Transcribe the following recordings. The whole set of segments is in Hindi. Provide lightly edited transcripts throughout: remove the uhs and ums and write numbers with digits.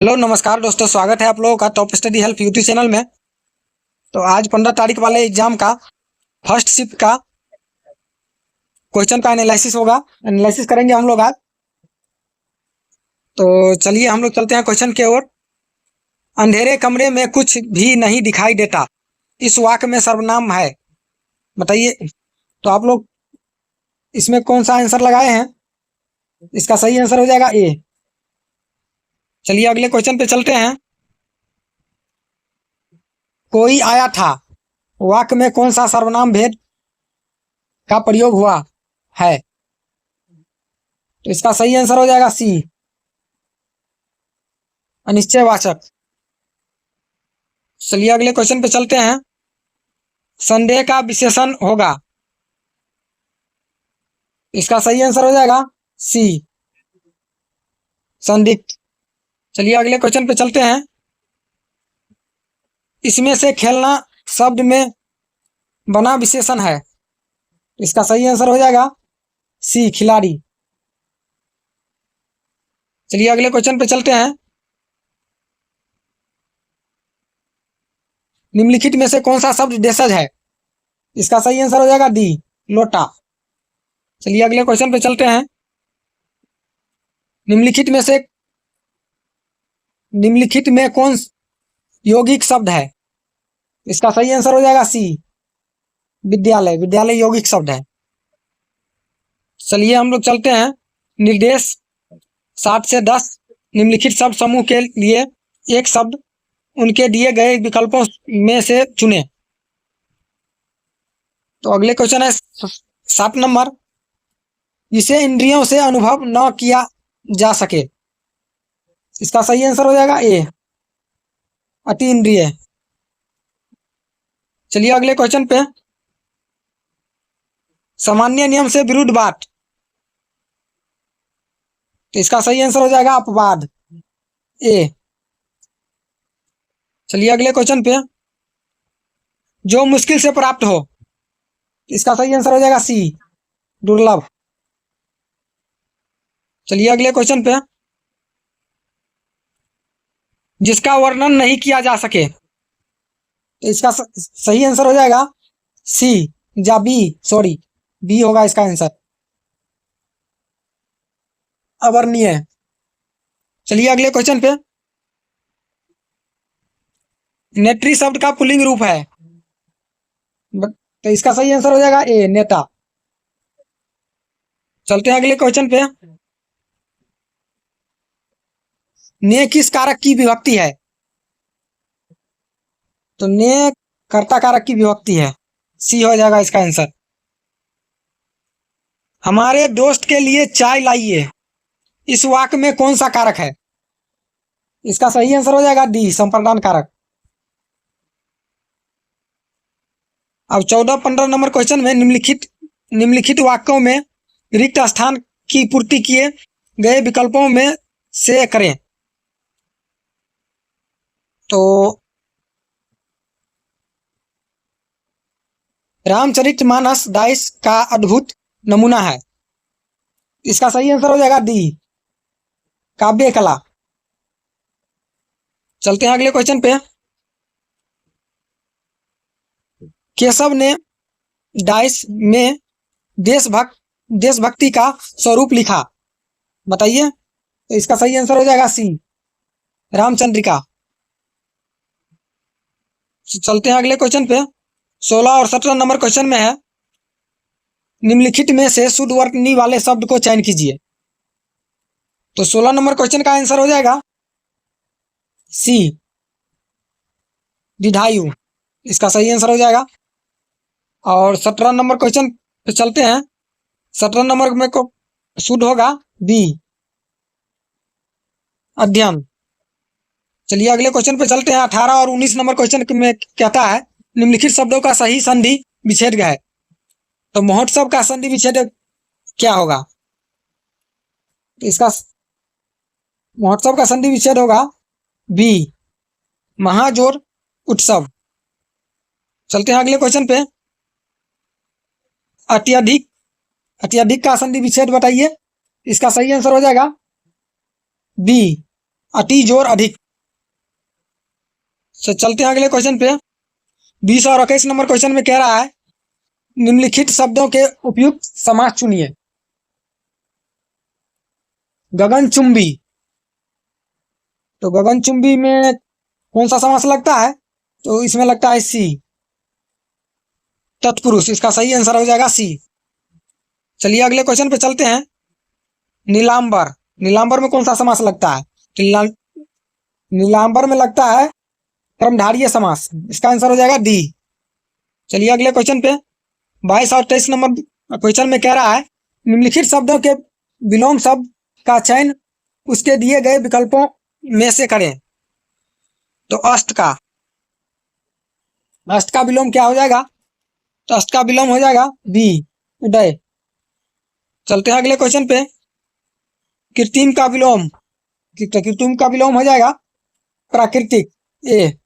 हेलो नमस्कार दोस्तों, स्वागत है आप लोगों का top study help YouTube channel में। तो आज 15 तारीख वाले एग्जाम का फर्स्ट शिफ्ट का क्वेश्चन का एनालिसिस होगा। एनालिसिस करेंगे हम लोग आज। तो चलिए हम लोग चलते हैं क्वेश्चन की ओर। अंधेरे कमरे में कुछ भी नहीं दिखाई देता, इस वाक्य में सर्वनाम है, बताइए। तो आप लोग इसमें कौन सा आंसर लगाए हैं? इसका सही आंसर हो जाएगा ए। चलिए अगले क्वेश्चन पे चलते हैं। कोई आया था, वाक्य में कौन सा सर्वनाम भेद का प्रयोग हुआ है? तो इसका सही आंसर हो जाएगा सी, अनिश्चयवाचक। चलिए अगले क्वेश्चन पे चलते हैं। संदेह का विशेषण होगा, इसका सही आंसर हो जाएगा सी, संदिग्ध। चलिए अगले क्वेश्चन पे चलते हैं। इसमें से खेलना शब्द में बना विशेषण है, इसका सही आंसर हो जाएगा सी, खिलाड़ी। चलिए अगले क्वेश्चन पे चलते हैं। निम्नलिखित में से कौन सा शब्द देशज है? इसका सही आंसर हो जाएगा डी, लोटा। चलिए अगले क्वेश्चन पे चलते हैं। निम्नलिखित में कौन यौगिक शब्द है? इसका सही आंसर हो जाएगा सी, विद्यालय। विद्यालय यौगिक शब्द है। चलिए हम लोग चलते हैं। निर्देश 7 से 10 निम्नलिखित शब्द समूह के लिए एक शब्द उनके दिए गए विकल्पों में से चुने। तो अगले क्वेश्चन है 7 नंबर। जिसे इंद्रियों से अनुभव न किया जा सके, इसका सही आंसर हो जाएगा ए, अति इंद्रिय। चलिए अगले क्वेश्चन पे। सामान्य नियम से विरुद्ध बात, तो इसका सही आंसर हो जाएगा अपवाद, ए। चलिए अगले क्वेश्चन पे। जो मुश्किल से प्राप्त हो, इसका सही आंसर हो जाएगा सी, दुर्लभ। चलिए अगले क्वेश्चन पे। जिसका वर्णन नहीं किया जा सके, तो इसका सही आंसर हो जाएगा सी, या बी, सॉरी, बी होगा इसका आंसर, अवर्णीय। चलिए अगले क्वेश्चन पे। नेत्री शब्द का पुल्लिंग रूप है, तो इसका सही आंसर हो जाएगा ए, नेता। चलते हैं अगले क्वेश्चन पे। ने किस कारक की विभक्ति है? तो ने कर्ता कारक की विभक्ति है, सी हो जाएगा इसका आंसर। हमारे दोस्त के लिए चाय लाइए, इस वाक्य में कौन सा कारक है? इसका सही आंसर हो जाएगा डी, संप्रदान कारक। अब 14-15 नंबर क्वेश्चन में निम्नलिखित वाक्यों में रिक्त स्थान की पूर्ति किए गए विकल्पों में से करें। तो रामचरितमानस डाइस का अद्भुत नमूना है, इसका सही आंसर हो जाएगा डी, काव्य कला। चलते हैं अगले क्वेश्चन पे। केशव ने डाइस में देशभक्ति का स्वरूप लिखा, बताइए। तो इसका सही आंसर हो जाएगा सी, रामचंद्रिका। चलते हैं अगले क्वेश्चन पे। 16 और 17 नंबर क्वेश्चन में है, निम्नलिखित में से शुद्ध वर्तनी वाले शब्द को चयन कीजिए। तो 16 नंबर क्वेश्चन का आंसर हो जाएगा सी, दीर्घायु, इसका सही आंसर हो जाएगा। और 17 नंबर क्वेश्चन पे चलते हैं। 17 नंबर में को शुद्ध होगा बी, अध्ययन। चलिए अगले क्वेश्चन पे चलते हैं। 18 और 19 नंबर क्वेश्चन में कहता है, निम्नलिखित शब्दों का सही संधि विच्छेद है। तो महोत्सव का संधि विच्छेद क्या होगा? तो इसका महोत्सव का संधि विच्छेद होगा बी, महाजोर उत्सव। चलते हैं अगले क्वेश्चन पे। अत्यधिक का संधि विच्छेद बताइए। इसका सही आंसर हो जाएगा बी, अति जोर अधिक। चलते हैं अगले क्वेश्चन पे। 20 और 21 नंबर क्वेश्चन में कह रहा है निम्नलिखित शब्दों के उपयुक्त समास चुनिए। गगनचुंबी, तो गगनचुंबी में कौन सा समास लगता है? तो इसमें लगता है सी, तत्पुरुष। इसका सही आंसर हो जाएगा सी। चलिए अगले क्वेश्चन पे चलते हैं। नीलांबर, नीलांबर में कौन सा समास लगता है? नीलांबर में लगता है कर्मधारय समास। इसका आंसर हो जाएगा डी। चलिए अगले क्वेश्चन पे। 22 और 23 नंबर क्वेश्चन में कह रहा है निम्नलिखित शब्दों के विलोम शब्द का चयन उसके दिए गए विकल्पों में से करें। तो अष्ट का विलोम क्या हो जाएगा? तो अष्ट का विलोम हो जाएगा बी, उदय। चलते हैं अगले क्वेश्चन पे। कृत्रिम का विलोम, कृत्रिम का विलोम हो जाएगा प्राकृतिक, ए।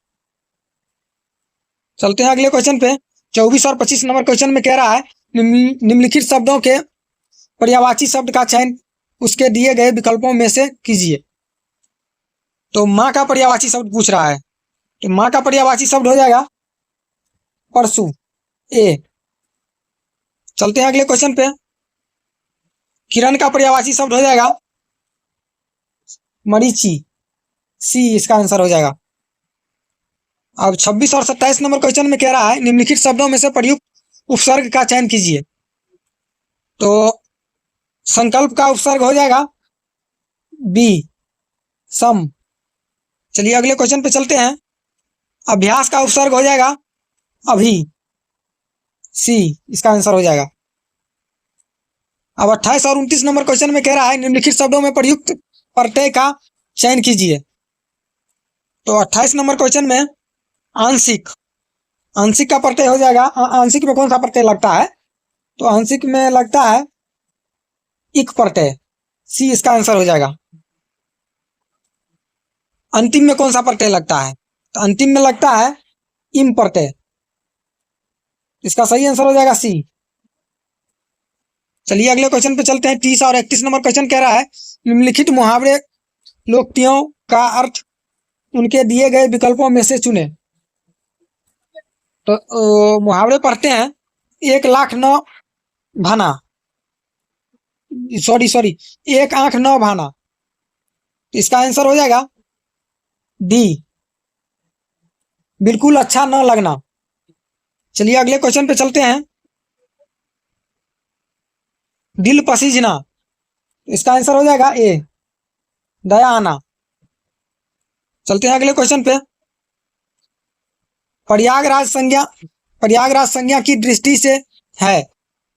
चलते हैं अगले क्वेश्चन पे। 24 और 25 नंबर क्वेश्चन में कह रहा है निम्नलिखित शब्दों के पर्यायवाची शब्द का चयन उसके दिए गए विकल्पों में से कीजिए। तो माँ का पर्यायवाची शब्द पूछ रहा है, तो माँ का पर्यायवाची शब्द हो जाएगा परशु, ए। चलते हैं अगले क्वेश्चन पे। किरण का पर्यायवाची शब्द हो जाएगा मरीचि, सी। इसका आंसर हो जाएगा। अब 26 और 27 नंबर क्वेश्चन में कह रहा है निम्नलिखित शब्दों में से प्रयुक्त उपसर्ग का चयन कीजिए। तो संकल्प का उपसर्ग हो जाएगा बी, सम। चलिए अगले क्वेश्चन पे चलते हैं। अभ्यास का उपसर्ग हो जाएगा अभी, सी। इसका आंसर हो जाएगा। अब 28 और 29 नंबर क्वेश्चन में कह रहा है निम्नलिखित शब्दों में प्रयुक्त प्रत्यय का चयन कीजिए। तो 28 नंबर क्वेश्चन में आंशिक, आंशिक का प्रत्यय हो जाएगा। आंशिक में कौन सा प्रत्यय लगता है? तो आंशिक में लगता है इक प्रत्यय, सी। इसका आंसर हो जाएगा। अंतिम में कौन सा प्रत्यय लगता है? तो अंतिम में लगता है इम प्रत्यय। इसका सही आंसर हो जाएगा सी। चलिए अगले क्वेश्चन पे चलते हैं। 30 और 31 नंबर क्वेश्चन कह रहा है निम्नलिखित मुहावरे लोकोक्तियों का अर्थ उनके दिए गए विकल्पों में से चुने। तो मुहावरे पढ़ते हैं। 1,09,000 भाना, सॉरी 1 आंख 9 भाना। तो इसका आंसर हो जाएगा डी, बिल्कुल अच्छा न लगना। चलिए अगले क्वेश्चन पे चलते हैं। दिल पसीजना, इसका आंसर हो जाएगा ए, दया आना। चलते हैं अगले क्वेश्चन पे। प्रयागराज संज्ञा की दृष्टि से है,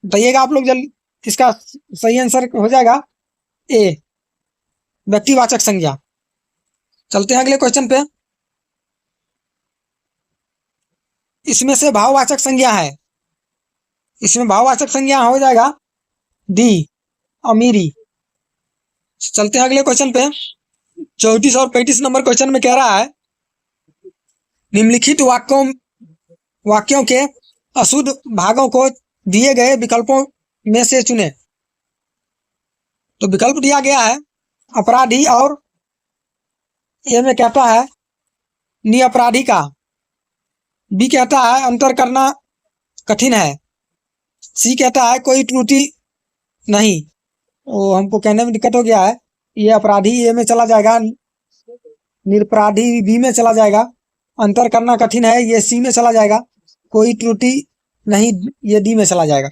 बताइएगा आप लोग जल्दी। इसका सही आंसर हो जाएगा ए, व्यक्तिवाचक संज्ञा। चलते हैं अगले क्वेश्चन पे। इसमें से भाववाचक संज्ञा है, इसमें भाववाचक संज्ञा हो जाएगा डी, अमीरी। चलते हैं अगले क्वेश्चन पे। 34 और 35 नंबर क्वेश्चन में कह रहा है निम्नलिखित वाक्यों के अशुद्ध भागों को दिए गए विकल्पों में से चुने। तो विकल्प दिया गया है अपराधी और ए में कहता है निअपराधी का, बी कहता है अंतर करना कठिन है, सी कहता है कोई त्रुटि नहीं। वो हमको कहने में दिक्कत हो गया है। ये अपराधी ए में चला जाएगा, निरपराधी बी में चला जाएगा, अंतर करना कठिन है ये सी में चला जाएगा, कोई त्रुटि नहीं ये डी में चला जाएगा।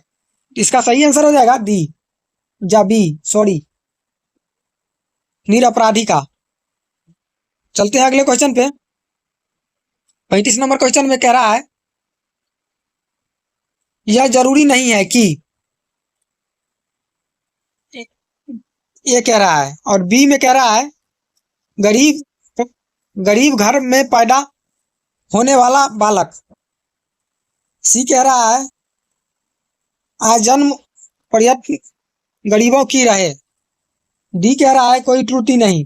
इसका सही आंसर हो जाएगा डी या बी, सॉरी, निरपराधी का। चलते हैं अगले क्वेश्चन पे। 35 नंबर क्वेश्चन में कह रहा है यह जरूरी नहीं है कि, ये कह रहा है, और बी में कह रहा है गरीब घर में पैदा होने वाला बालक, सी कह रहा है आजन्म प्रयत्न गरीबों की रहे, डी कह रहा है कोई त्रुटि नहीं।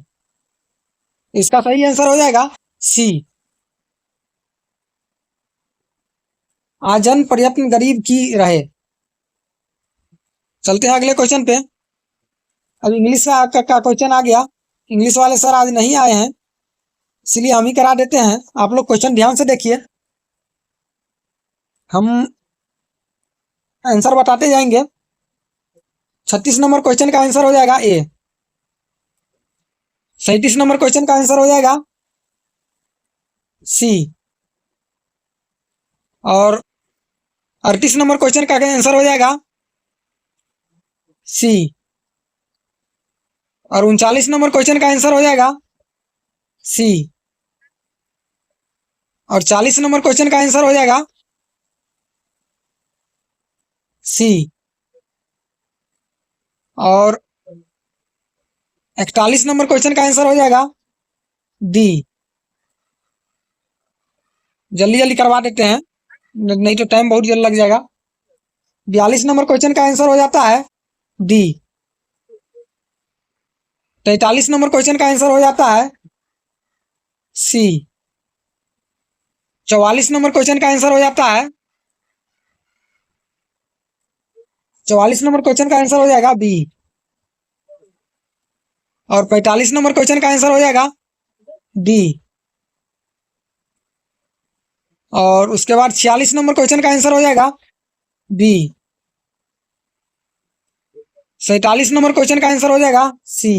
इसका सही आंसर हो जाएगा सी, आजन्म प्रयत्न गरीब की रहे। चलते हैं अगले क्वेश्चन पे। अब इंग्लिश का क्वेश्चन आ गया इंग्लिश वाले सर आज नहीं आए हैं, इसलिए हम ही करा देते हैं। आप लोग क्वेश्चन ध्यान से देखिए, हम आंसर बताते जाएंगे। 36 नंबर क्वेश्चन का आंसर हो जाएगा ए। 37 नंबर क्वेश्चन का आंसर हो जाएगा सी। और 38 नंबर क्वेश्चन का आंसर हो जाएगा सी। और 39 नंबर क्वेश्चन का आंसर हो जाएगा सी। और 40 नंबर क्वेश्चन का आंसर हो जाएगा सी। और 41 नंबर क्वेश्चन का आंसर हो जाएगा डी। जल्दी जल्दी करवा देते हैं, नहीं तो टाइम बहुत जल्द लग जाएगा। 42 नंबर क्वेश्चन का आंसर हो जाता है डी। 43 नंबर क्वेश्चन का आंसर हो जाता है सी। 44 नंबर क्वेश्चन का आंसर हो जाता है 44 नंबर क्वेश्चन का आंसर हो जाएगा बी। और 45 नंबर क्वेश्चन का आंसर हो जाएगा डी। और उसके बाद 46 नंबर क्वेश्चन का आंसर हो जाएगा बी। 47 नंबर क्वेश्चन का आंसर हो जाएगा सी।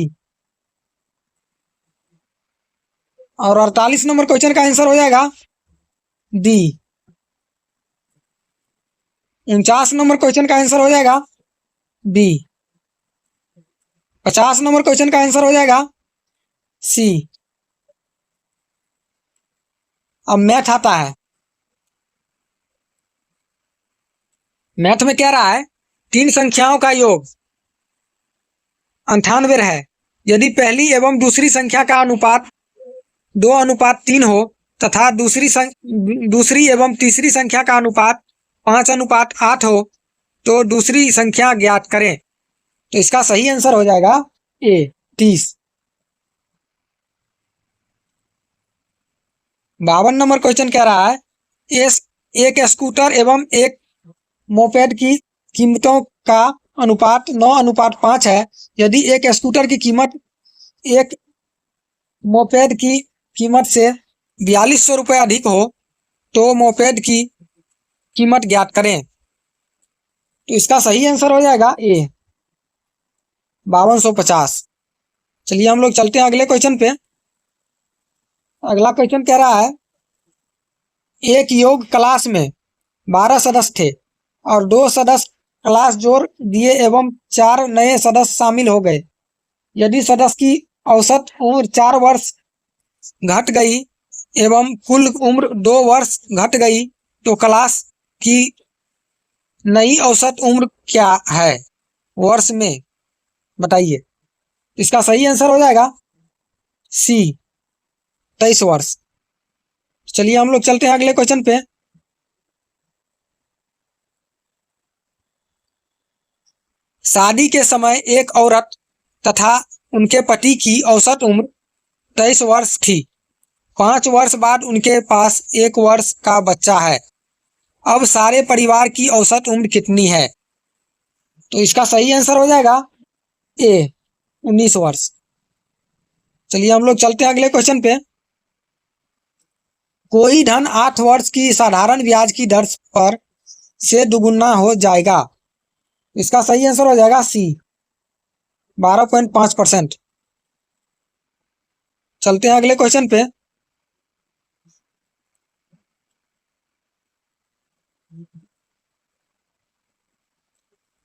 और 48 नंबर क्वेश्चन का आंसर हो जाएगा डी। 49 नंबर क्वेश्चन का आंसर हो जाएगा बी। 50 नंबर क्वेश्चन का आंसर हो जाएगा सी। अब मैथ आता है। मैथ में क्या रहा है, तीन संख्याओं का योग 98 है। यदि पहली एवं दूसरी संख्या का अनुपात 2:3 हो तथा दूसरी एवं तीसरी संख्या का अनुपात 5:8 हो तो दूसरी संख्या ज्ञात करें। तो इसका सही आंसर हो जाएगा ए 30। 52 नंबर क्वेश्चन कह रहा है एक स्कूटर एवं एक मोपेड की कीमतों का अनुपात 9:5 है। यदि एक स्कूटर की कीमत एक मोपेड की कीमत से 4200 रुपये अधिक हो तो मोपेड की कीमत ज्ञात करें। तो इसका सही आंसर हो जाएगा ए 5250। चलिए हम लोग चलते हैं अगले क्वेश्चन पे। अगला क्वेश्चन कह रहा है एक योग क्लास में 12 सदस्य थे और 2 सदस्य क्लास जोड़ दिए एवं 4 नए सदस्य शामिल हो गए। यदि सदस्य की औसत उम्र 4 वर्ष घट गई एवं कुल उम्र 2 वर्ष घट गई तो क्लास की नई औसत उम्र क्या है वर्ष में, बताइए। इसका सही आंसर हो जाएगा सी 23 वर्ष। चलिए हम लोग चलते हैं अगले क्वेश्चन पे। शादी के समय एक औरत तथा उनके पति की औसत उम्र 23 वर्ष थी। 5 वर्ष बाद उनके पास 1 वर्ष का बच्चा है। अब सारे परिवार की औसत उम्र कितनी है? तो इसका सही आंसर हो जाएगा ए 19 वर्ष। चलिए हम लोग चलते हैं अगले क्वेश्चन पे। कोई धन 8 वर्ष की साधारण ब्याज की दर पर से दुगुना हो जाएगा। इसका सही आंसर हो जाएगा सी 12.5%। चलते हैं अगले क्वेश्चन पे।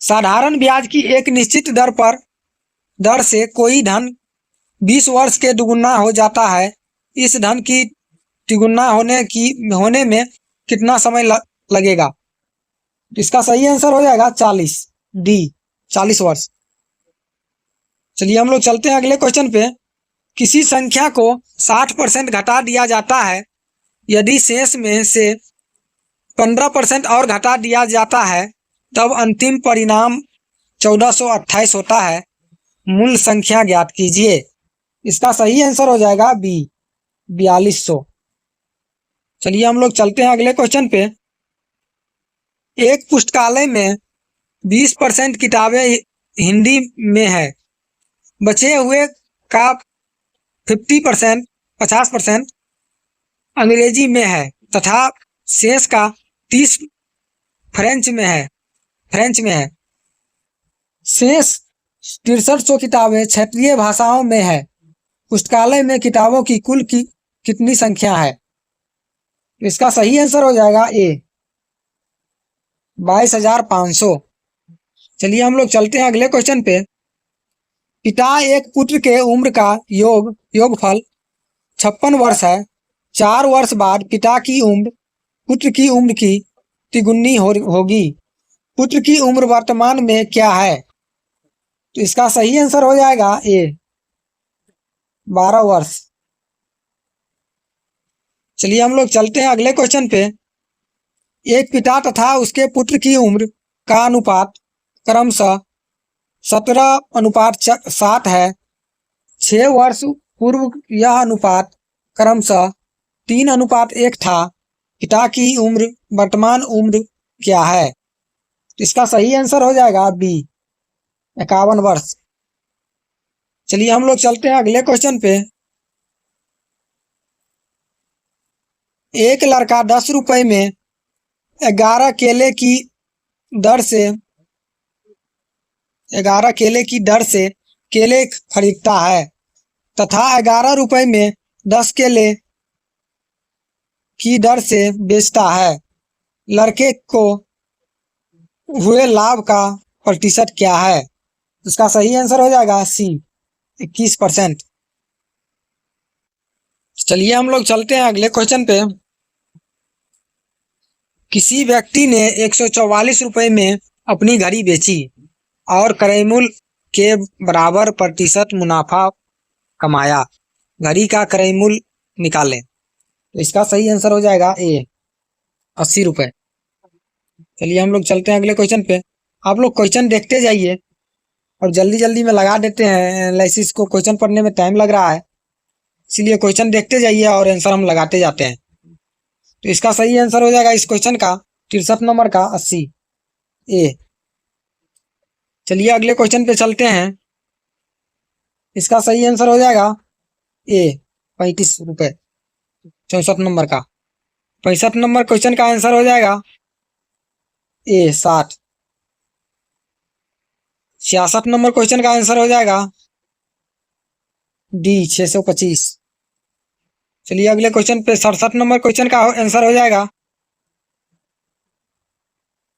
साधारण ब्याज की एक निश्चित दर से कोई धन 20 वर्ष के दुगुना हो जाता है। इस धन की तिगुना होने में कितना समय लगेगा? इसका सही आंसर हो जाएगा 40 डी 40 वर्ष। चलिए हम लोग चलते हैं अगले क्वेश्चन पे। किसी संख्या को 60% घटा दिया जाता है। यदि शेष में से 15% और घटा दिया जाता है तब अंतिम परिणाम 1428 होता है। मूल संख्या ज्ञात कीजिए। इसका सही आंसर हो जाएगा बी 4200। चलिए हम लोग चलते हैं अगले क्वेश्चन पे। एक पुस्तकालय में 20% किताबें हिंदी में है। बचे हुए का 50%, 50% अंग्रेजी में है तथा शेष का 30 फ्रेंच में है, शेष 6300 किताबें क्षेत्रीय भाषाओं में है। पुस्तकालय में किताबों की कुल की कितनी संख्या है? इसका सही आंसर हो जाएगा ए 22,500। चलिए हम लोग चलते हैं अगले क्वेश्चन पे। पिता एक पुत्र के उम्र का योगफल 56 वर्ष है। 4 वर्ष बाद पिता की उम्र पुत्र की उम्र की तिगुनी होगी। पुत्र की उम्र वर्तमान में क्या है? तो इसका सही आंसर हो जाएगा ए 12 वर्ष। चलिए हम लोग चलते हैं अगले क्वेश्चन पे। एक पिता तथा उसके पुत्र की उम्र का अनुपात क्रमशः 17:7 है। 6 वर्ष पूर्व यह अनुपात क्रमशः 3:1 था। पिता की उम्र वर्तमान उम्र क्या है? इसका सही आंसर हो जाएगा बी 51 वर्ष। चलिए हम लोग चलते हैं अगले क्वेश्चन पे। एक लड़का 10 रुपए में 11 केले की दर से केले खरीदता है तथा 11 रुपए में 10 केले की दर से बेचता है। लड़के को हुए लाभ का प्रतिशत क्या है? इसका सही आंसर हो जाएगा सी 21%। चलिए हम लोग चलते हैं अगले क्वेश्चन पे। किसी व्यक्ति ने 144 रुपए में अपनी घड़ी बेची और क्रय मूल्य के बराबर प्रतिशत मुनाफा कमाया। घड़ी का क्रय मूल्य निकालें। तो इसका सही आंसर हो जाएगा ए 80 रुपए। चलिए हम लोग चलते हैं अगले क्वेश्चन पे। आप लोग क्वेश्चन देखते जाइए और जल्दी जल्दी में लगा देते हैं एनालिसिस को। क्वेश्चन पढ़ने में टाइम लग रहा है, इसलिए क्वेश्चन देखते जाइए और आंसर हम लगाते जाते हैं। तो इसका सही आंसर हो जाएगा इस क्वेश्चन का 63 नंबर का 80 ए। चलिए अगले क्वेश्चन पे चलते हैं। इसका सही आंसर हो जाएगा ए 35 रुपए 64 नंबर का। 65 नंबर क्वेश्चन का आंसर हो जाएगा ए 60। 66 नंबर क्वेश्चन का आंसर हो जाएगा डी 625। चलिए अगले क्वेश्चन पे 67 नंबर क्वेश्चन का आंसर हो जाएगा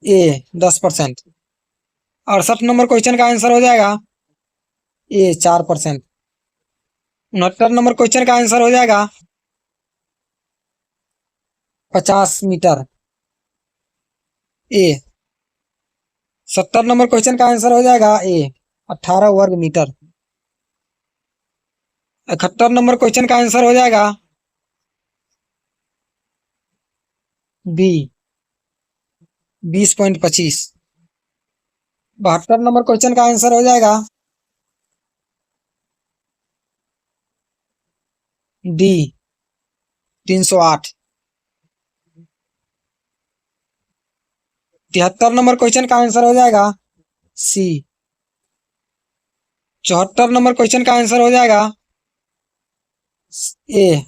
ए 10%। 68 नंबर क्वेश्चन का आंसर हो जाएगा ए 4%। 69 नंबर क्वेश्चन का आंसर हो जाएगा 50 मीटर ए। 70 नंबर क्वेश्चन का आंसर हो जाएगा ए 18 वर्ग मीटर। 71 नंबर क्वेश्चन का आंसर हो जाएगा बी 20.25। 72 नंबर क्वेश्चन का आंसर हो जाएगा डी 308। 73 नंबर क्वेश्चन का आंसर हो जाएगा सी। 74 नंबर क्वेश्चन का आंसर हो जाएगा ए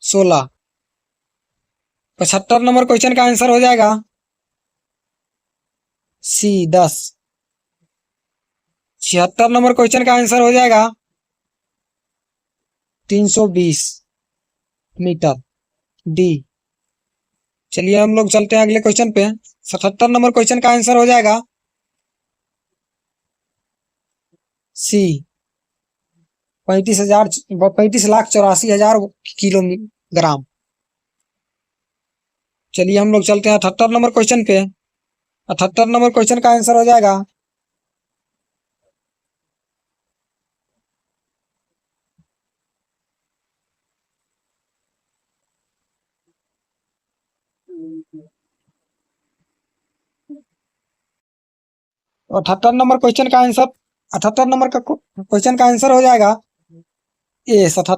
16। 75 नंबर क्वेश्चन का आंसर हो जाएगा सी 10। 76 नंबर क्वेश्चन का आंसर हो जाएगा 320 मीटर डी। चलिए हम लोग चलते हैं अगले क्वेश्चन पे। 77 नंबर क्वेश्चन का आंसर हो जाएगा सी 35,84,000 किलोग्राम। चलिए हम लोग चलते हैं 78 नंबर क्वेश्चन पे। 78 नंबर क्वेश्चन का आंसर हो जाएगा और 78 नंबर क्वेश्चन का आंसर 78 नंबर का क्वेश्चन का आंसर हो जाएगा ए 70।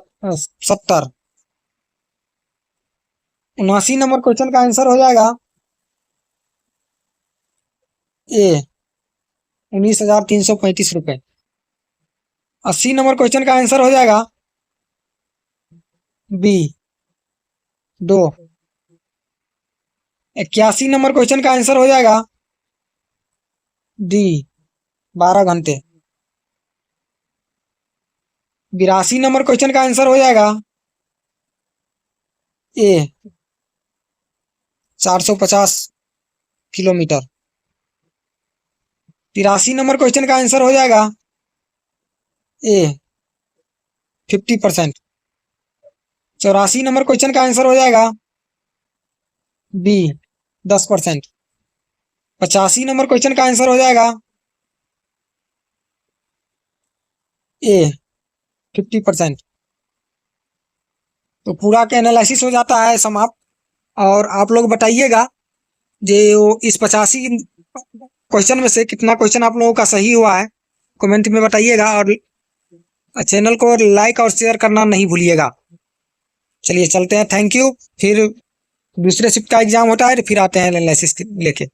79 नंबर क्वेश्चन का आंसर हो जाएगा ए 19,335 रुपए। 80 नंबर क्वेश्चन का आंसर हो जाएगा बी 2। 81 नंबर क्वेश्चन का आंसर हो जाएगा डी 12 घंटे। 82 नंबर क्वेश्चन का आंसर हो जाएगा ए 450 किलोमीटर। 83 नंबर क्वेश्चन का आंसर हो जाएगा ए 50%। 84 नंबर क्वेश्चन का आंसर हो जाएगा बी 10%। 85 नंबर क्वेश्चन का आंसर हो जाएगा ए 50%। तो पूरा का एनालिसिस हो जाता है समाप्त। और आप लोग बताइएगा जो इस 85 क्वेश्चन में से कितना क्वेश्चन आप लोगों का सही हुआ है, कमेंट में बताइएगा। और चैनल को लाइक और शेयर करना नहीं भूलिएगा। चलिए चलते हैं, थैंक यू। फिर दूसरे शिफ्ट का एग्जाम होता है, फिर आते हैं एनालिसिस लेके।